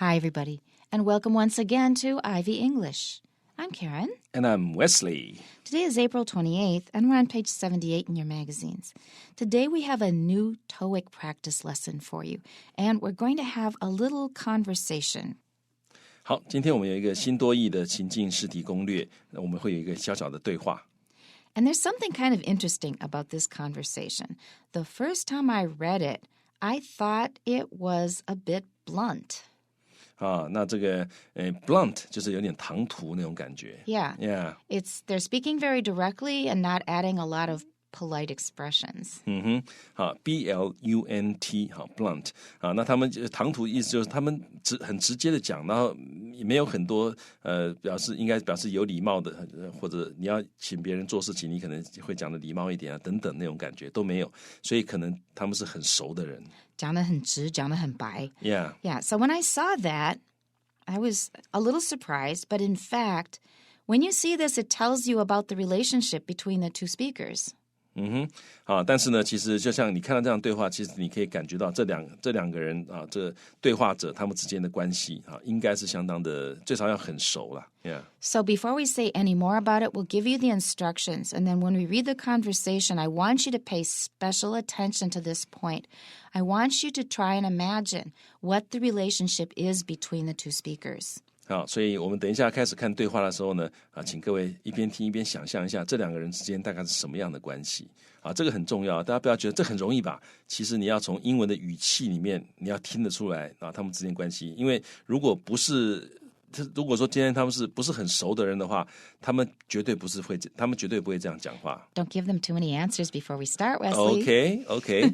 Hi, everybody, and welcome once again to Ivy English. I'm Karen. And I'm Wesley. Today is April 28th, and we're on page 78 in your magazines. Today we have a new TOEIC practice lesson for you, and we're going to have a little conversation. 好，今天我们有一个新多益的情境试题攻略，我们会有一个小小的对话。And there's something kind of interesting about this conversation. The first time I read it, I thought it was a bit blunt. 那这个blunt 就是有点唐突那种感觉。Yeah. Yeah. They're speaking very directly and not adding a lot of polite expressions. 好 ，B-L-U-N-T 好 blunt 那他们唐突意思就是他们很直接的讲，然后也没有很多应该表示有礼貌的，或者你要请别人做事情，你可能会讲的礼貌一点啊，等等那种感觉都没有，所以可能他们是很熟的人。讲得很直，讲得很白。Yeah. Yeah, so when I saw that, I was a little surprised, but in fact, when you see this, it tells you about the relationship between the two speakers. 但是呢，其实就像你看到这样对话，其实你可以感觉到这两个人这对话者他们之间的关系应该是相当的，最少要很熟了。Yeah. So before we say any more about it, we'll give you the instructions. And then when we read the conversation, I want you to pay special attention to this point. I want you to try and imagine what the relationship is between the two speakers. 好，所以我们等一下开始看对话的时候呢，请各位一边听一边想象一下这两个人之间大概是什么样的关系这个很重要，大家不要觉得这很容易吧？其实你要从英文的语气里面，你要听得出来他们之间关系，因为如果说今天他们不是很熟的人的话，他们绝对不会这样讲话。Don't give them too many answers before we start, Wesley. Okay.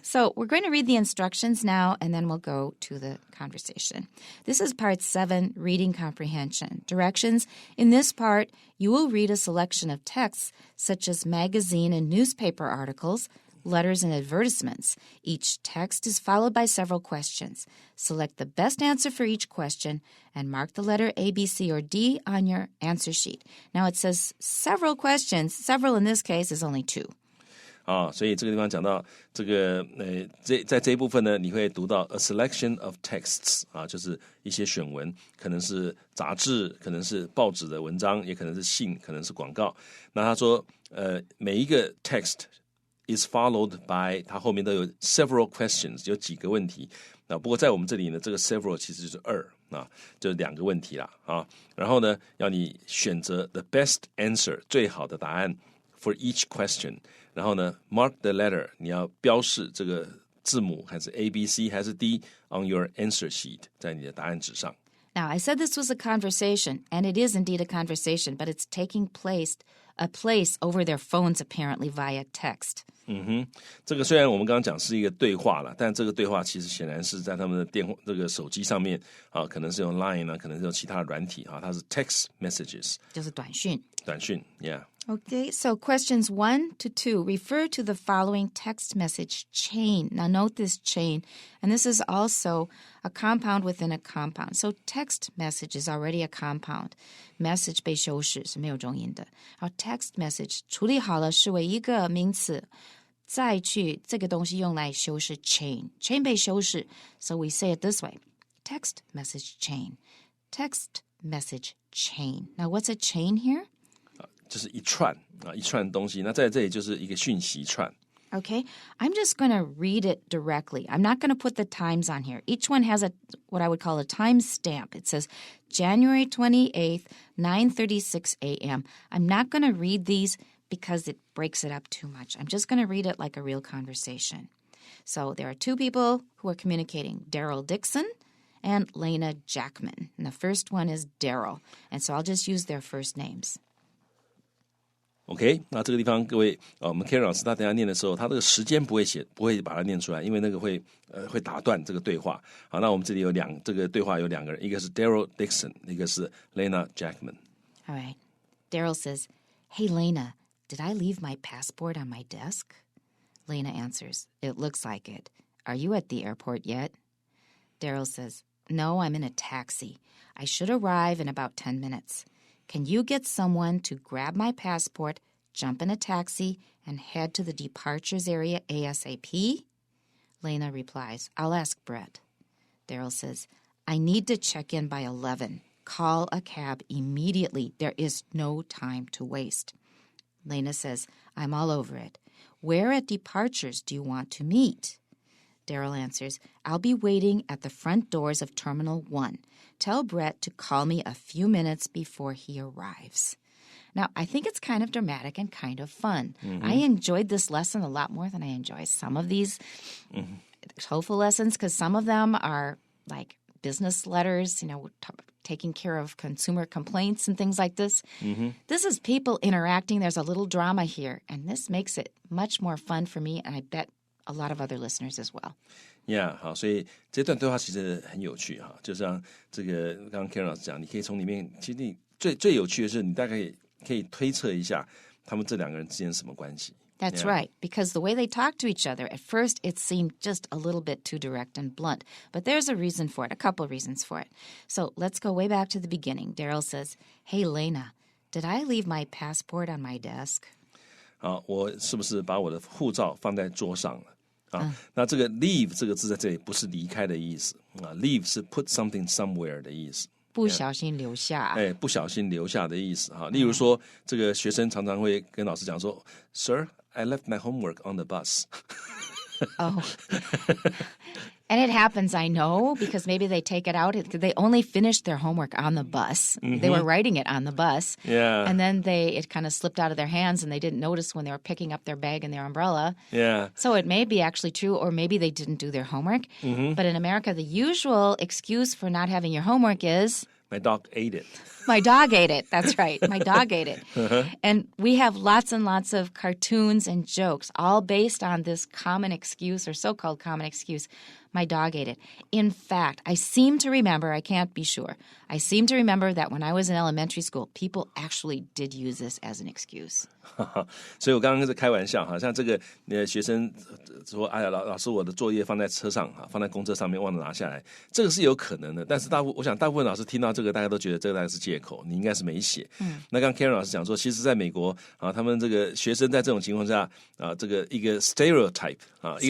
So we're going to read the instructions now, and then we'll go to the conversation. This is part 7, reading comprehension. Directions. In this part, you will read a selection of texts, such as magazine and newspaper articles, letters and advertisements. Each text is followed by several questions. Select the best answer for each question and mark the letter A, B, C, or D on your answer sheet. Now it says several questions. Several in this case is only 2. 所以这个地方讲到这个在这一部分呢，你会读到 a selection of texts 就是一些选文，可能是杂志，可能是报纸的文章，也可能是信，可能是广告。那他说每一个 text is followed by 它后面都有 several questions 有几个问题。那不过在我们这里呢，这个 several 其实就是2就是2个问题啦然后呢，要你选择 the best answer 最好的答案 for each question。然后呢 mark the letter 你要标示这个字母还是 A, B, C 还是 D on your answer sheet 在你的答案纸上。Now, I said this was a conversation, and it is indeed a conversation, but it's taking a place over their phones apparently via text. 这个虽然我们刚刚讲是一个对话了，但这个对话其实显然是在他们的这个手机上面可能是用 Line 可能是用其他的软体它是 text messages 就是短讯 yeah. Okay, so questions 1 to 2 refer to the following text message chain. Now note this chain, and this is also a compound within a compound. So text message is already a compound. Message 被修饰是没有重音的。然后 text message 处理好了视为一个名词，再去这个东西用来修饰 chain 被修饰。So we say it this way: text message chain. Text message chain. Now what's a chain here?就是一串东西，那在这里就是一个讯息串。Okay, I'm just going to read it directly. I'm not going to put the times on here. Each one has what I would call a time stamp. It says January 28th, 9:36 a.m. I'm not going to read these because it breaks it up too much. I'm just going to read it like a real conversation. So there are 2 people who are communicating, Daryl Dixon and Lena Jackman. And the first one is Daryl. And so I'll just use their first names.OK， 那这个地方各位我们 Karen 老师他等一下念的时候，他这个时间不会把它念出来，因为那个会打断这个对话。好，那我们这里有这个对话有2个人，一个是 Daryl Dixon， 一个是 Lena Jackman。 All right. Daryl says, "Hey Lena, did I leave my passport on my desk?" Lena answers, "It looks like it. Are you at the airport yet?" Daryl says, "No, I'm in a taxi. I should arrive in about 10 minutes.Can you get someone to grab my passport, jump in a taxi, and head to the departures area ASAP?" Lena replies, "I'll ask Brett." Daryl says, I need to check in by 11. Call a cab immediately. There is no time to waste. Lena says, I'm all over it. Where at departures do you want to meet? Daryl answers, I'll be waiting at the front doors of Terminal 1. Tell Brett to call me a few minutes before he arrives. Now, I think it's kind of dramatic and kind of fun. I enjoyed this lesson a lot more than I enjoy some of these TOEFL lessons because some of them are like business letters, taking care of consumer complaints and things like this. This is people interacting. There's a little drama here, and this makes it much more fun for me, and I bet a lot of other listeners as well. Yeah， 好，所以这段对话其实很有趣哈，就像这个刚刚 Karen 老师讲，你可以从里面，其实你最有趣的是，你大概可以推测一下他们这两个人之间什么关系。That's right, because the way they talk to each other, at first it seemed just a little bit too direct and blunt, but there's a reason for it, a couple of reasons for it. So let's go way back to the beginning. Daryl says, Hey, Lena, did I leave my passport on my desk? 好，我是不是把我的护照放在桌上了？那这个 leave 这个字在这里不是离开的意思，leave 是 put something somewhere 的意思。不小心留下，不小心留下的意思哈。例如说，这个学生常常会跟老师讲说 ，Sir, I left my homework on the bus. Oh. And it happens, I know, because maybe they take it out. They only finished their homework on the bus. They were writing it on the bus. Yeah. And then it kind of slipped out of their hands and they didn't notice when they were picking up their bag and their umbrella. Yeah. So it may be actually true, or maybe they didn't do their homework. But in America, the usual excuse for not having your homework is... My dog ate it. My dog ate it. That's right. My dog ate it. And we have lots and lots of cartoons and jokes, all based on this common excuse or so-called common excuse. My dog ate it. In fact, I seem to remember, I can't be sure, I seem to remember that when I was in elementary school, people actually did use this as an excuse. 所以我刚刚是开玩笑哈，像这个学生说，哎呀，老师，我的作业放在车上哈，放在公车上面忘了拿下来，这个是有可能的。但是我想大部分老师听到这个，大家都觉得这个大概是借口，你应该是没写。那刚 Karen 老师讲说，其实在美国啊，他们这个学生在这种情况下啊，这个一个 stereotype 啊，一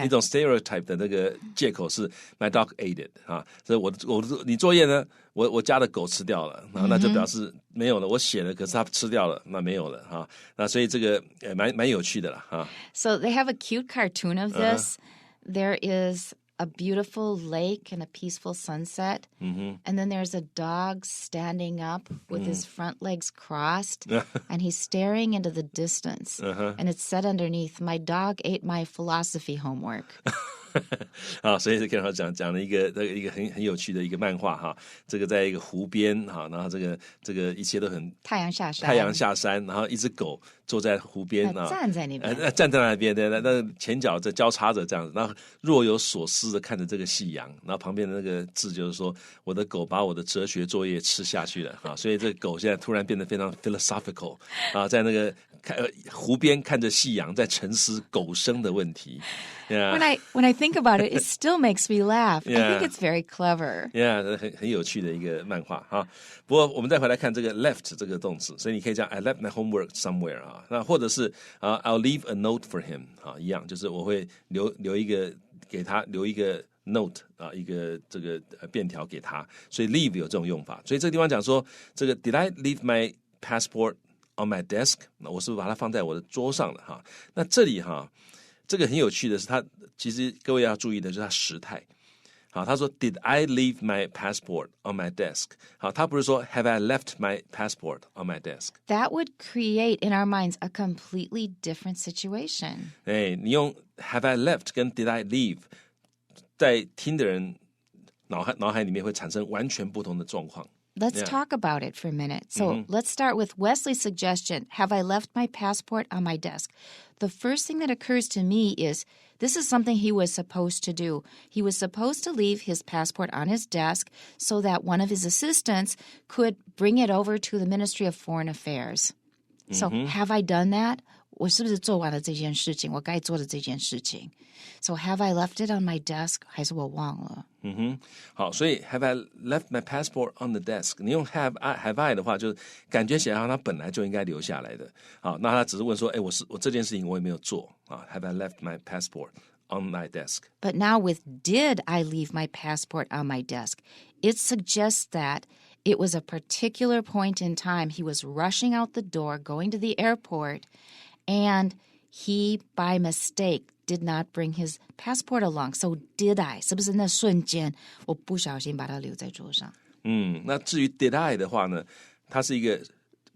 种 stereotype 的那个借口是 My dog ate it 啊，所以你作业呢？我家的狗吃掉了，那就表示没有了。我写了，可是它吃掉了，那没有了哈。那所以这个蛮有趣的啦哈。So they have a cute cartoon of this. There is a beautiful lake and a peaceful sunset, and then there's a dog standing up with his front legs crossed, and he's staring into the distance. And it's said underneath, "My dog ate my philosophy homework." 啊，所以是 Karen 讲了一个很有趣的一个漫画哈，这个在一个湖边哈，然后这个一切都很太阳下山，然后一只狗坐在湖边啊，站在那边，站在那边的，那前脚在交叉着这样子，然后若有所思的看着这个夕阳，然后旁边的那个字就是说，我的狗把我的哲学作业吃下去了啊，所以这个狗现在突然变得非常 philosophical 啊，在那个湖边看着夕阳，在沉思狗生的问题。Yeah. When I think about it, it still makes me laugh. I think it's very clever. Yeah, 很有趣的一个漫画哈。不过我们再回来看这个 left 这个动词，所以你可以讲 I left my homework somewhere 啊，那或者是I'll leave a note for him 啊，一样就是我会留一个给他留一个 note 啊，一个这个便条给他，所以 leave 有这种用法。所以这个地方讲说这个 Did I leave my passport on my desk？ 那我是不是把它放在我的桌上了哈？那这里哈。这个很有趣的是，他其实各位要注意的就是他时态。好，他说 Did I leave my passport on my desk？ 好，他不是说 Have I left my passport on my desk？ That would create in our minds a completely different situation. 你用 Have I left 跟 Did I leave， 在听的人脑海里面会产生完全不同的状况。Let's talk about it for a minute. So let's start with Wesley's suggestion. Have I left my passport on my desk? The first thing that occurs to me is this is something he was supposed to do. He was supposed to leave his passport on his desk so that one of his assistants could bring it over to the Ministry of Foreign Affairs. So have I done that? 我是不是做完了这件事情？我该做的这件事情。So have I left it on my desk？ 还是我忘了？好，所以 Have I left my passport on the desk？ 你用 Have I 的话，就感觉起来他本来就应该留下来的。好，那他只是问说，我这件事情我也没有做啊。Have I left my passport on my desk. But now with did I leave my passport on my desk, it suggests that it was a particular point in time. He was rushing out the door, going to the airport, and he, by mistake, did not bring his passport along. So did I? 是不是那瞬间我不小心把它留在桌上？那至于 did I 的话呢，它是一个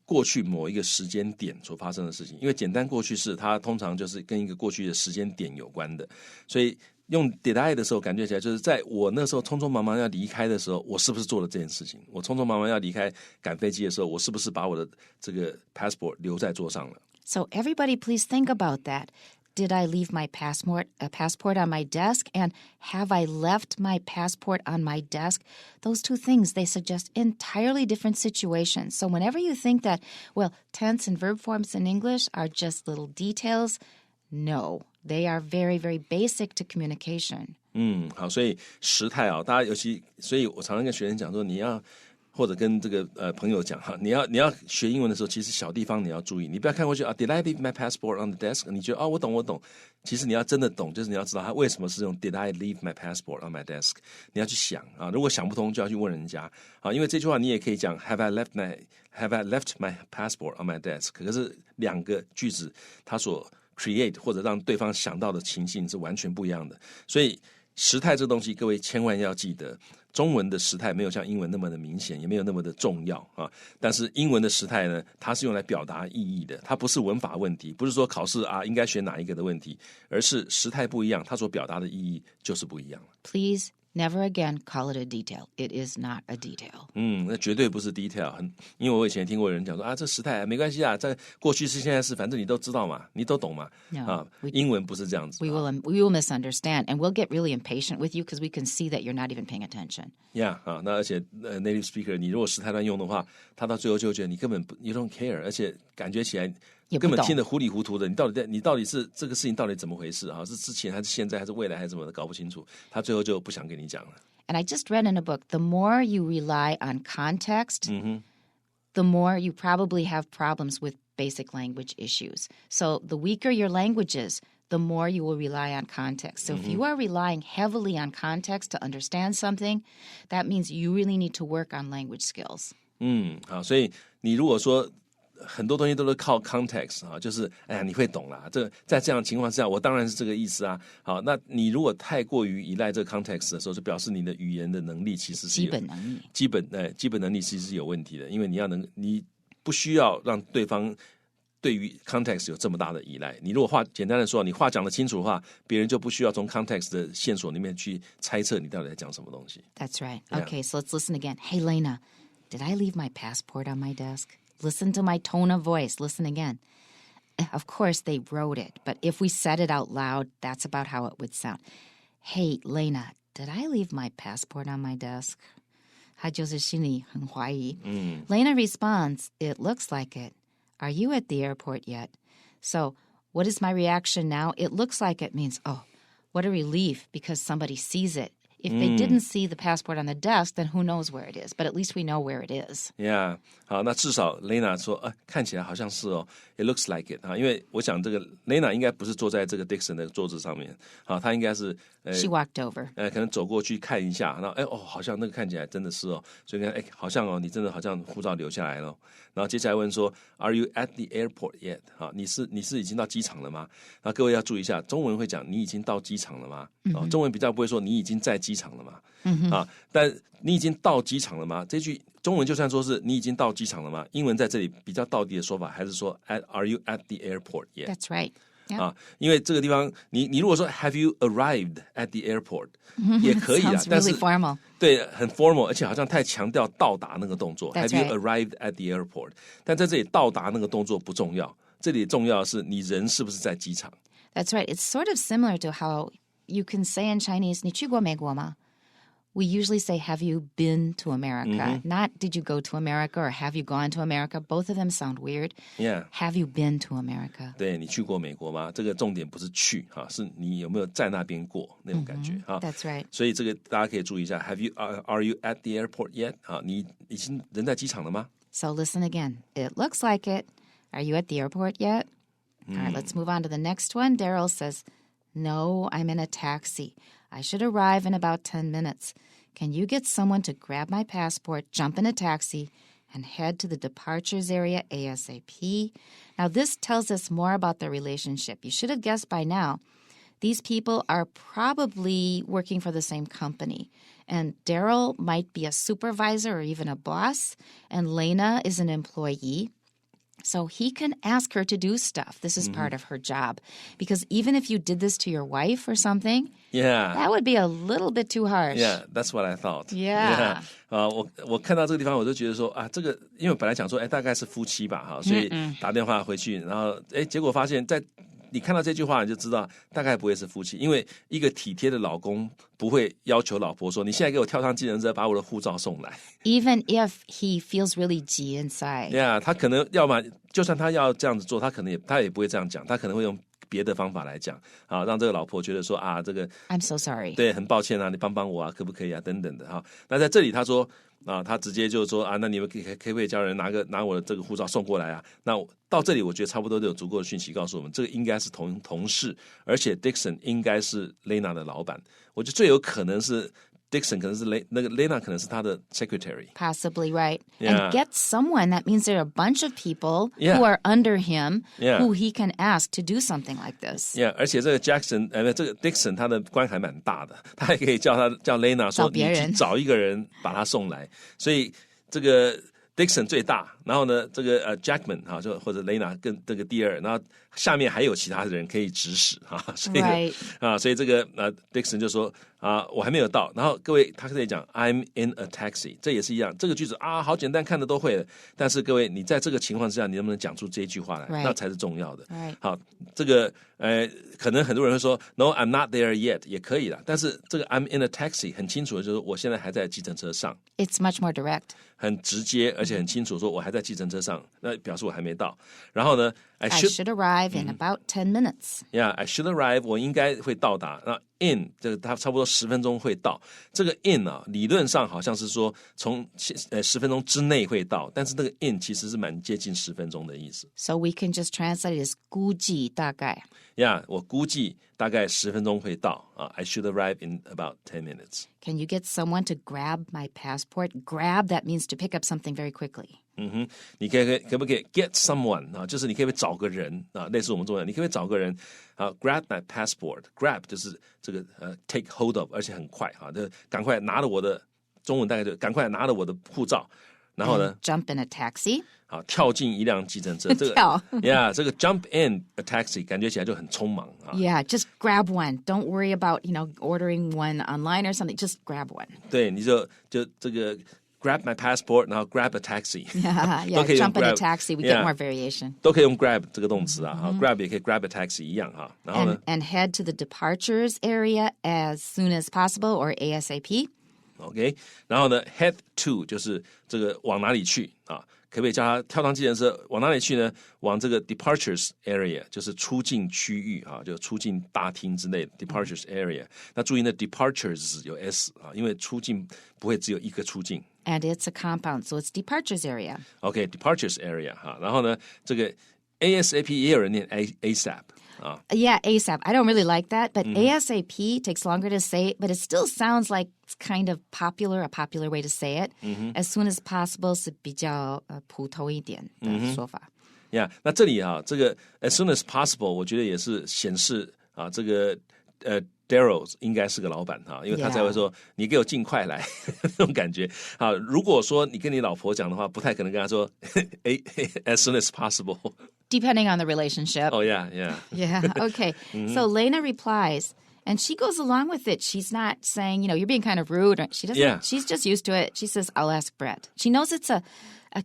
过去某一个时间点所发生的事情，因为简单过去式它通常就是跟一个过去的时间点有关的，所以用 did I 的时候感觉起来就是在我那时候匆匆忙忙要离开的时候，我是不是做了这件事情？我匆匆忙忙要离开赶飞机的时候，我是不是把我的这个 passport 留在桌上了？ So everybody please think about that. Did I leave my passport on my desk? And have I left my passport on my desk? Those two things, they suggest entirely different situations. So whenever you think that, well, tense and verb forms in English are just little details, no, they are very, very basic to communication. 好，所以时态啊，大家尤其，所以我常常跟学生讲说，你要或者跟这个朋友讲哈，你要学英文的时候，其实小地方你要注意，你不要看过去啊 ，Did I leave my passport on the desk？ 你觉得我懂，其实你要真的懂，就是你要知道他为什么是用 Did I leave my passport on my desk？ 你要去想啊，如果想不通就要去问人家啊，因为这句话你也可以讲 Have I left my passport on my desk？ 可是两个句子它所 create 或者让对方想到的情境是完全不一样的，所以时态这东西各位千万要记得。中文的时态没有像英文那么的明显，也没有那么的重要啊。但是英文的时态呢，它是用来表达意义的，它不是文法问题，不是说考试啊应该选哪一个的问题，而是时态不一样，它所表达的意义就是不一样了。Please never again call it a detail. It is not a detail. 那绝对不是 detail， 因为我以前听过有人讲说啊，这时态没关系啊，在过去式、现在式，反正你都知道嘛，你都懂嘛。英文不是这样子。We will misunderstand, and we'll get really impatient with you because we can see that you're not even paying attention. Yeah， 那而且native speaker， 你如果时态乱用的话，他到最后就觉得你根本you don't care， 而且感觉起来根本听得糊里糊涂的，你到底是这个事情到底怎么回事啊？是之前还是现在还是未来还是怎么的搞不清楚，他最后就不想跟你讲了。And I just read in a book, the more you rely on context, the more you probably have problems with basic language issues. So the weaker your language is, the more you will rely on context. So if you are relying heavily on context to understand something, that means you really need to work on language skills. 好，所以你如果说很多东西都是靠 context 啊，就是哎呀你会懂啦，在这样的情况之下，我当然是这个意思啊。好，那你如果太过于依赖这个 context 的时候，就表示你的语言的能力其实是基本能力其实是有问题的，因为你不需要让对方对于 context 有这么大的依赖。你如果简单的说，你话讲得清楚的话，别人就不需要从 context 的线索里面去猜测你到底在讲什么东西。That's right. Okay, so let's listen again. Hey, Lena, did I leave my passport on my desk? Listen to my tone of voice. Listen again. Of course, they wrote it, but if we said it out loud, that's about how it would sound. Hey, Lena, did I leave my passport on my desk? 他就是心里很怀疑。Lena responds, it looks like it. Are you at the airport yet? So what is my reaction now? It looks like it means, oh, what a relief because somebody sees it. If they didn't see the passport on the desk, then who knows where it is? But at least we know where it is. Yeah， 好，那至少 Lena 说，看起来好像是哦 ，It looks like it 啊，因为我想这个 Lena 应该不是坐在这个 Dixon 的桌子上面，啊，她应该是She walked over， 可能走过去看一下，然后好像那个看起来真的是哦，所以看好像哦，你真的好像护照留下来了，然后接下来问说 Are you at the airport yet？ 啊，你是已经到机场了吗？然后各位要注意一下，中文会讲你已经到机场了吗？中文比较不会说你已经在机场了吗？但你已经到机场了吗？这句中文就算说是你已经到机场了吗？英文在这里比较道地的说法还是说 Are you at the airport yet？ That's right. 因为这个地方你如果说 Have you arrived at the airport？ 也可以啊，但是 really formal. 对，很 formal， 而且好像太强调到达那个动作。That's Have you right. arrived at the airport？ 但在这里到达那个动作不重要，这里重要的是你人是不是在机场。That's right. It's sort of similar to how you can say in Chinese, 你去过美国吗？ We usually say, have you been to America? Not did you go to America or have you gone to America? Both of them sound weird. Yeah. Have you been to America? 对，你去过美国吗？这个重点不是去哈，是你有没有在那边过那种感觉哈。That's right. 所以这个大家可以注意一下。Are you at the airport yet？ 啊，你已经人在机场了吗？ So listen again. It looks like it. Are you at the airport yet? All right, let's move on to the next one. Daryl says, No, I'm in a taxi. I should arrive in about 10 minutes. Can you get someone to grab my passport, jump in a taxi, and head to the departures area ASAP? Now, this tells us more about their relationship. You should have guessed by now. These people are probably working for the same company. And Daryl might be a supervisor or even a boss, and Lena is an employee. So he can ask her to do stuff. This is part of her job. Because even if you did this to your wife or something, that would be a little bit too harsh. Yeah, that's what I thought. Yeah. 我看到这个地方，我就觉得说啊，这个因为本来讲说，大概是夫妻吧，哈，所以打电话回去，然后结果发现在你看到这句话，你就知道大概不会是夫妻，因为一个体贴的老公不会要求老婆说，你现在给我跳上计程车，把我的护照送来。Even if he feels really G inside. Yeah, 他可能要么就算他要这样子做，他也不会这样讲，他可能会用别的方法来讲啊，让这个老婆觉得说啊，这个 I'm so sorry. 对，很抱歉啊，你帮帮我啊，可不可以啊，等等的哈。那在这里他说啊，他直接就说啊，那你们可不可以叫人拿我的这个护照送过来啊？那到这里我觉得差不多都有足够的讯息告诉我们，这个应该是同事，而且 Dixon 应该是 Lena 的老板，我觉得最有可能是。Dixon 可能是那个 Lena 可能是他的 secretary. Possibly, right. Yeah. And get someone, that means there are a bunch of people Yeah. who are under him Yeah. who he can ask to do something like this. Yeah, 而且这个 Jackson 这个 Dixon 他的官还蛮大的，他还可以叫 Lena 说你去找一个人把他送来，所以这个 Dixon 最大，然后呢，这个Jackman 哈，就或者 Lena 跟这个第二，然后下面还有其他的人可以指使哈，所以 Right. 所以这个Dixon 就说我还没有到，然后各位他可以讲 I'm in a taxi， 这也是一样，这个句子啊好简单，看的都会了，但是各位你在这个情况之下，你能不能讲出这一句话来， Right. 那才是重要的。Right. 好，这个可能很多人会说 No, I'm not there yet， 也可以啦，但是这个 I'm in a taxi 很清楚的就是我现在还在计程车上。It's much more direct. 很直接，而且很清楚，说我还在计程车上，那表示我还没到。然后呢 I should arrive in about 10 minutes. Yeah, I should arrive. 我应该会到达。那 in 这个它差不多10分钟会到。这个 in 啊，理论上好像是说从10分钟之内会到，但是那个 in 其实是蛮接近10分钟的意思。So we can just translate it as 估计大概。Yeah, 我估计大概10分钟会到啊。I should arrive in about 10 minutes. Can you get someone to grab my passport? Grab, that means to pick up something very quickly. 你可不可以 get someone 啊？就是你可不可以找个人啊？类似我们中文，你可不可以找个人啊 ？Grab my passport. Grab 就是这个take hold of， 而且很快啊，就赶快拿了我的中文大概就赶快拿了我的护照，然后呢 ，jump in a taxi. 好，跳进一辆计程车。这个，yeah， 这个 jump in a taxi 感觉起来就很匆忙啊。Yeah, just grab one. Don't worry about ordering one online or something. Just grab one. 对，你就这个。Grab my passport， 然后 grab a taxi. Yeah, jump in a taxi. We get more variation. 都可以用 grab 这个动词啊，grab 也可以 grab a taxi 一样哈。然后呢 and head to the departures area as soon as possible or ASAP. OK， 然后呢 head to 就是这个往哪里去啊？可不可以叫他跳上计程车往哪里去呢？往这个 departures area， 就是出境区域啊，就出境大厅之类的 departures area。那注意呢 departures 有 s 啊，因为出境不会只有一个出境。And it's a compound, so it's departures area. OK, departures area 哈，然后呢，这个 ASAP 也有人念 ASAP 啊。Yeah, ASAP. I don't really like that, but ASAP takes longer to say, but it still sounds like it's kind of a popular way to say it. As soon as possible 是比较普通一点的说法。Yeah, 那这里啊，这个 as soon as possible， 我觉得也是显示啊，这个Daryl 应该是个老板哈，因为他才会说你给我尽快来那种感觉。好，如果说你跟你老婆讲的话，不太可能跟她说as soon as possible. Depending on the relationship. Oh yeah, yeah. Yeah, okay. So Lena replies, and she goes along with it. She's not saying, you're being kind of rude. She doesn't. Yeah. She's just used to it. She says, I'll ask Brett. She knows it's a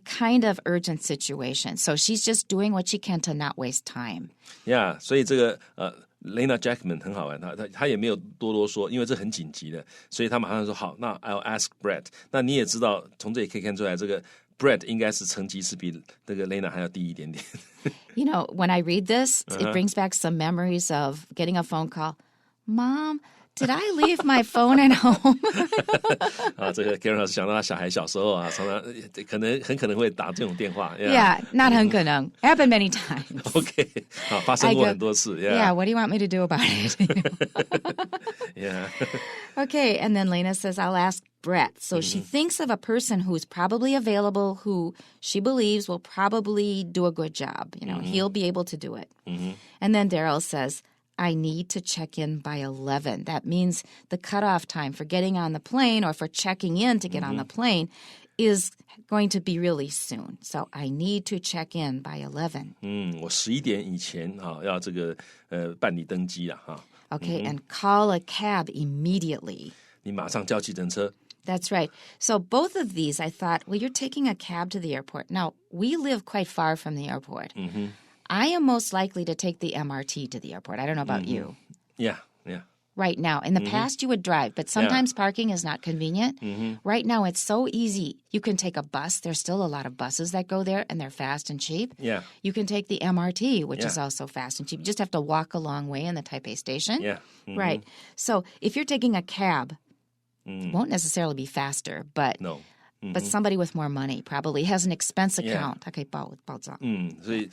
kind of urgent situation. So she's just doing what she can to not waste time. Yeah, 所以这个Lena Jackman 很好玩，他也没有多说，因为这很紧急的，所以他马上说好，那 I'll ask Brett。那你也知道，从这里可以看出来，这个 Brett 应该是层级是比这个 Lena 还要低一点点。When I read this, it brings back some memories of getting a phone call. Mom, did I leave my phone at home? 这个 Karen 老师想到他小孩小时候常常很可能会打这种电话。Yeah, not 很可能. Happened many times. OK， 发生过很多次。Yeah, what do you want me to do about it? Yeah. Okay, and then Lena says, I'll ask Brett. So she thinks of a person who's probably available, who she believes will probably do a good job. He'll be able to do it. And then Daryl says, I need to check in by 11. That means the cutoff time for getting on the plane or for checking in to get on the plane is going to be really soon. So I need to check in by 11. 我11点以前要这个办理登机了Okay, and call a cab immediately. 你马上叫计程车。That's right. So both of these, I thought, well, you're taking a cab to the airport. Now, we live quite far from the airport. I am most likely to take the MRT to the airport. I don't know about you. Yeah. Right now. In the past, you would drive, but sometimes parking is not convenient. Right now, it's so easy. You can take a bus. There's still a lot of buses that go there, and they're fast and cheap. Yeah. You can take the MRT, which is also fast and cheap. You just have to walk a long way in the Taipei station. Yeah. Right. So if you're taking a cab, it won't necessarily be faster, but No. But somebody with more money probably has an expense account. 他可以报账。所以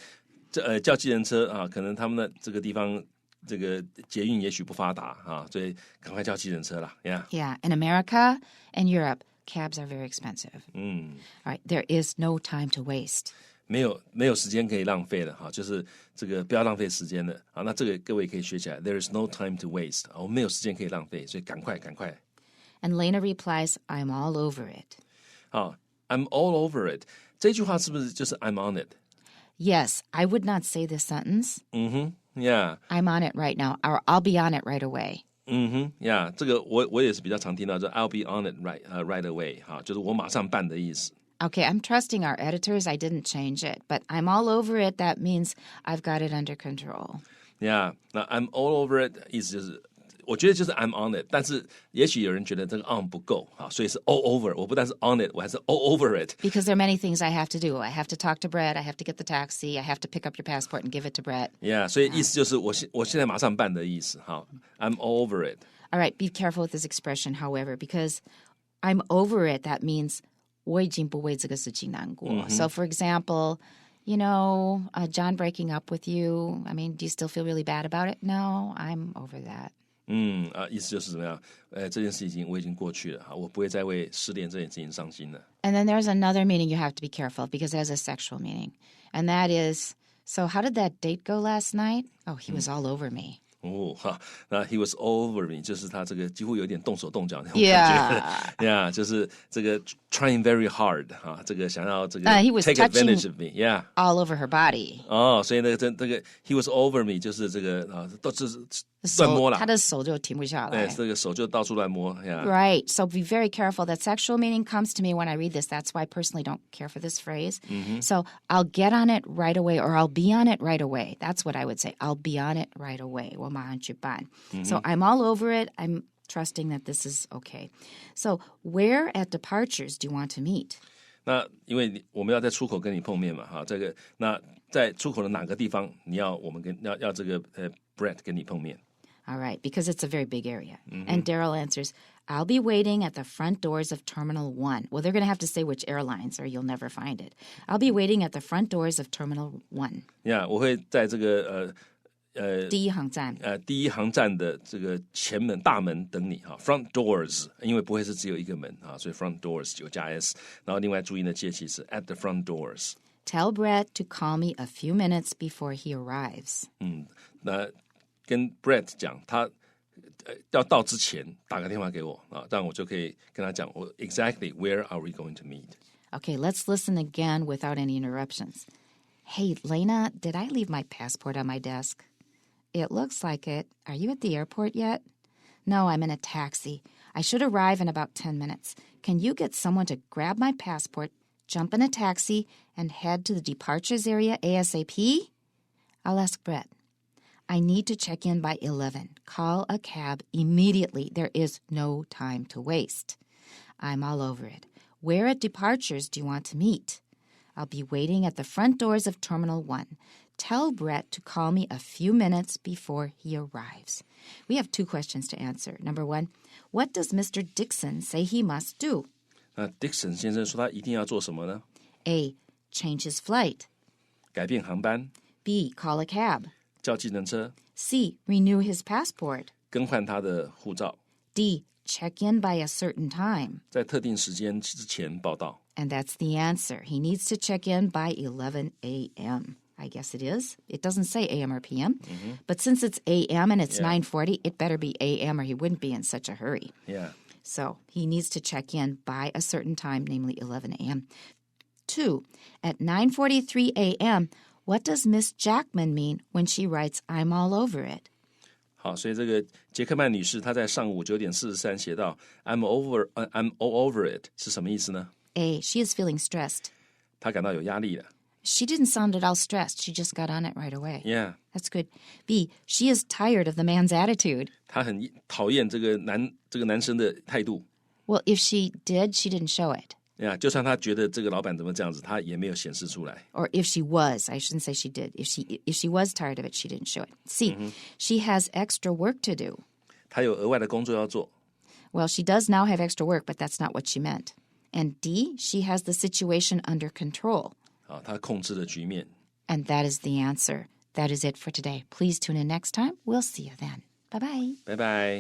叫计程车可能他们的这个地方这个捷运也许不发达所以赶快叫计程车啦。Yeah, in America and Europe, cabs are very expensive. All right, there is no time to waste. 没有时间可以浪费了就是这个不要浪费时间了那这个各位可以学起来。There is no time to waste. 我们没有时间可以浪费，所以赶快。And Lena replies, I'm all over it. I'm all over it. 这句话是不是就是 I'm on it? Yes, I would not say this sentence. Yeah. I'm on it right now, or I'll be on it right away. Yeah. 这个我也是比较常听到，就 I'll be on it right away. 就是我马上办的意思。Okay, I'm trusting our editors. I didn't change it, but I'm all over it. That means I've got it under control. Yeah. 那 I'm all over it 意思就是。我觉得就是 I'm on it， 但是也许有人觉得这个 on 不够所以是 all over。我不但是 on it， 我还是 all over it。 Because there are many things I have to do. I have to talk to Brett. I have to get the taxi. I have to pick up your passport and give it to Brett. Yeah， 所以意思就是我现在马上办的意思I'm all over it. All right, be careful with this expression, however, because I'm over it, that means 我已经不为这个事情难过。So, for example, John breaking up with you, I mean, do you still feel really bad about it? No, I'm over that. 意思就是怎么样？这件事情我已经过去了我不会再为失恋这件事情伤心了。And then there's another meaning you have to be careful because it has a sexual meaning. And that is, so how did that date go last night? Oh, he was all over me. 那 he was all over me 就是他这个几乎有点动手动脚那种感觉。Yeah， 就是这个 trying very hard 这个想要这个 he was take advantage of me. Yeah. All over her body. 所以这个 he was over me 就是这个都是乱摸了。他的手就停不下来。这个手就到处乱摸。Yeah. Right. So be very careful. That sexual meaning comes to me when I read this. That's why I personally don't care for this phrase. So I'll get on it right away or I'll be on it right away. That's what I would say. I'll be on it right away. 我马上去办。So I'm all over it. I'm trusting that this is okay. So where at departures do you want to meet? 那因为我们要在出口跟你碰面嘛这个那在出口的哪个地方你要我们要这个Brett 跟你碰面。All right, because it's a very big area. And Daryl answers, I'll be waiting at the front doors of Terminal 1. Well, they're going to have to say which airlines or you'll never find it. I'll be waiting at the front doors of Terminal 1. Yeah, 我会在这个第一航站第一航站的这个前门大门等你front doors 因为不会是只有一个门所以 front doors 有加 s 然后另外注意的介系是 at the front doors. Tell Brett to call me a few minutes before he arrives. 那跟 Brett 讲他要到之前打个电话给我这样我就可以跟他讲我 exactly where are we going to meet. Okay, let's listen again without any interruptions. Hey, Lena, did I leave my passport on my desk? It looks like it. Are you at the airport yet? No, I'm in a taxi. I should arrive in about 10 minutes. Can you get someone to grab my passport, jump in a taxi, and head to the departures area ASAP? I'll ask Brett. I need to check in by 11. Call a cab immediately. There is no time to waste. I'm all over it. Where at departures do you want to meet? I'll be waiting at the front doors of Terminal 1. tell Brett to call me a few minutes before he arrives. We have 2 questions to answer. Number 1, what does Mr. Dixon say he must do? 那 Dixon 先生说他一定要做什么呢？ A, change his flight. 改变航班， B, call a cab. 叫计程车， C, renew his passport. 更换他的护照， D, check in by a certain time. 在特定时间之前报到。 And that's the answer. He needs to check in by 11 a.m. I guess it is. It doesn't say a.m. or p.m. But since it's a.m. and it's 9:40, it better be a.m. or he wouldn't be in such a hurry. Yeah. So he needs to check in by a certain time, namely 11 a.m. 2, at 9:43 a.m., what does Miss Jackman mean when she writes, I'm all over it? 好，所以这个杰克曼女士她在上午9点43写到 I'm all over it 是什么意思呢？ A, she is feeling stressed. 她感到有压力了。 She didn't sound at all stressed. She just got on it right away. Yeah. That's good. B, she is tired of the man's attitude. 她很讨厌这个男生的态度。 Well, if she did, she didn't show it. 就算她觉得这个老板怎么这样子，她也没有显示出来。 Or if she was, I shouldn't say she did. If she was tired of it, she didn't show it. C, she has extra work to do. 她有额外的工作要做。 Well, she does now have extra work, but that's not what she meant. And D, she has the situation under control. 好，她控制了局面。 And that is the answer. That is it for today. Please tune in next time. We'll see you then. Bye-bye. 拜拜。